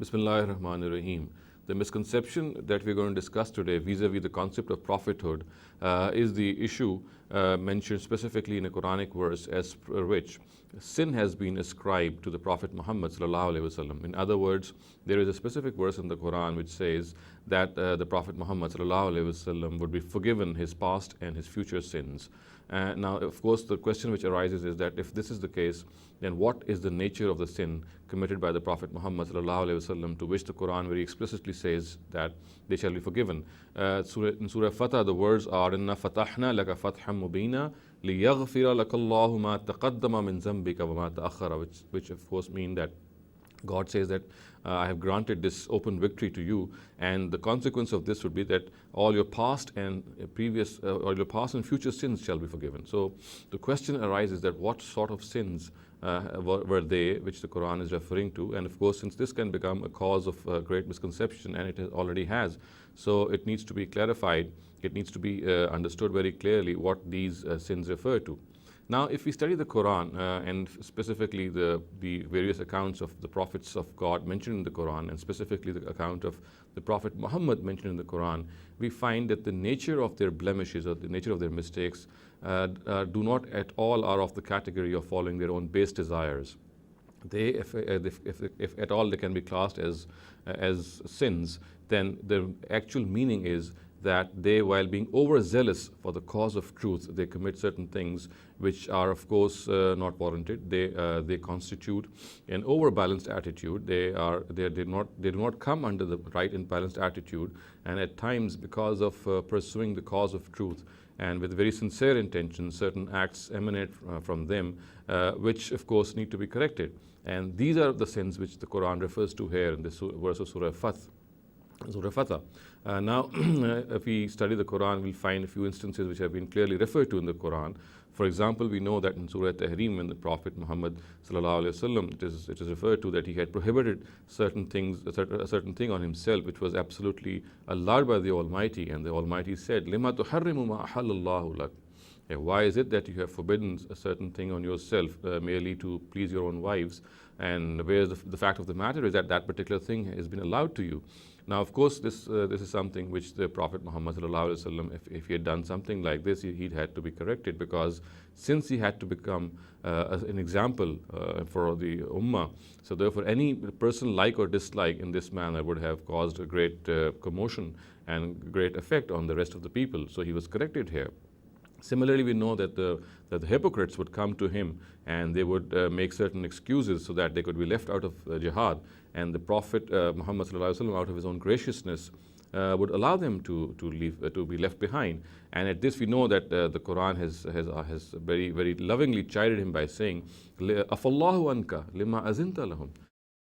Bismillahir Rahmanir Rahim. The misconception that we're going to discuss today vis-a-vis the concept of prophethood is the issue mentioned specifically in a Quranic verse as per which sin has been ascribed to the Prophet Muhammad sallallahu alaihi wasallam. In other words, there is a specific verse in the Quran which says that the Prophet Muhammad sallallahu alaihi wasallam would be forgiven his past and his future sins. Now, of course, the question which arises is that if this is the case, then what is the nature of the sin committed by the Prophet Muhammad sallallahu alaihi wasallam, to which the Quran very explicitly says that they shall be forgiven. In Surah Fatah, the words are "Inna fatahna laka fatham mubina liyaghfira laka Allahu ma taqaddama min zambika wa ma ta'akhkhara," which of course mean that God says that I have granted this open victory to you, and the consequence of this would be that all your past and future sins shall be forgiven. So the question arises that what sort of sins were they which the Quran is referring to? And of course, since this can become a cause of great misconception, and it already has, so it needs to be clarified, it needs to be understood very clearly what these sins refer to. Now, if we study the Quran and specifically the various accounts of the prophets of God mentioned in the Quran, and specifically the account of the Prophet Muhammad mentioned in the Quran, we find that the nature of their blemishes or the nature of their mistakes do not at all are of the category of following their own base desires. They, if at all they can be classed as sins, then the actual meaning is that they, while being overzealous for the cause of truth, they commit certain things which are, of course, not warranted. They constitute an overbalanced attitude. They do not come under the right and balanced attitude, and at times, because of pursuing the cause of truth and with very sincere intentions, certain acts emanate from them, which of course need to be corrected. And these are the sins which the Quran refers to here in this verse of Surah Fatah. Now, if we study the Quran, we'll find a few instances which have been clearly referred to in the Quran. For example, we know that in Surah Tahrim, when the Prophet Muhammad sallallahu alaihi wasallam, it is referred to that he had prohibited certain things, a certain thing on himself, which was absolutely allowed by the Almighty, and the Almighty said, "Lima tuharrimu ma ahallallahu lak." Why is it that you have forbidden a certain thing on yourself merely to please your own wives? And whereas the fact of the matter is that that particular thing has been allowed to you. Now, of course, this is something which the Prophet Muhammad sallallahu alaihi wasallam, if he had done something like this, he'd had to be corrected, because since he had to become an example for the ummah, so therefore any person like or dislike in this manner would have caused a great commotion and great effect on the rest of the people. So he was corrected here. Similarly, we know that the hypocrites would come to him and they would make certain excuses so that they could be left out of jihad. And the Prophet Muhammad sallallahu alaihi wasallam, out of his own graciousness, would allow them to be left behind. And at this, we know that the Quran has very, very lovingly chided him by saying, "Afallahu anka lima azinta lahum."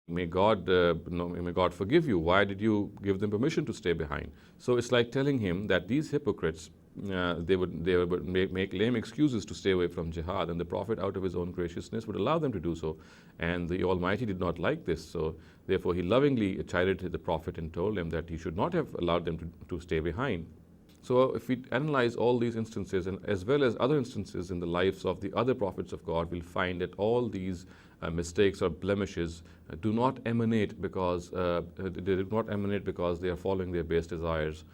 May God forgive you. Why did you give them permission to stay behind? So it's like telling him that these hypocrites, they would make lame excuses to stay away from jihad, and the Prophet, out of his own graciousness, would allow them to do so. And the Almighty did not like this, so therefore he lovingly chided the Prophet and told him that he should not have allowed them to stay behind. So if we analyze all these instances, and as well as other instances in the lives of the other prophets of God, we'll find that all these mistakes or blemishes do not emanate because they are following their base desires.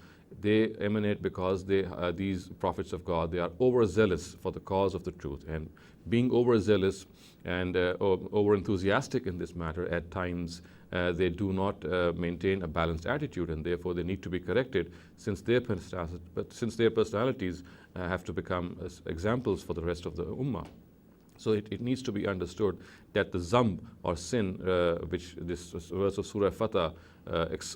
They emanate because these prophets of God, they are overzealous for the cause of the truth. And being overzealous and over-enthusiastic in this matter, at times they do not maintain a balanced attitude, and therefore they need to be corrected, since their personalities have to become examples for the rest of the ummah. So it needs to be understood that the zamb or sin, which this verse of Surah Fatah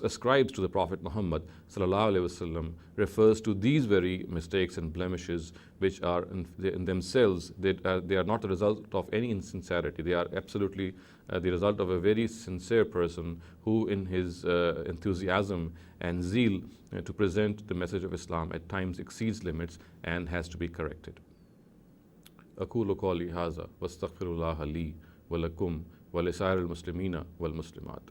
ascribes to the Prophet Muhammad sallallahu alaihi wasallam, refers to these very mistakes and blemishes, which are in themselves, they are not the result of any insincerity. They are absolutely the result of a very sincere person who, in his enthusiasm and zeal to present the message of Islam, at times exceeds limits and has to be corrected. أقول قولي هذا واستغفر الله لي ولكم ولسائر المسلمين والمسلمات.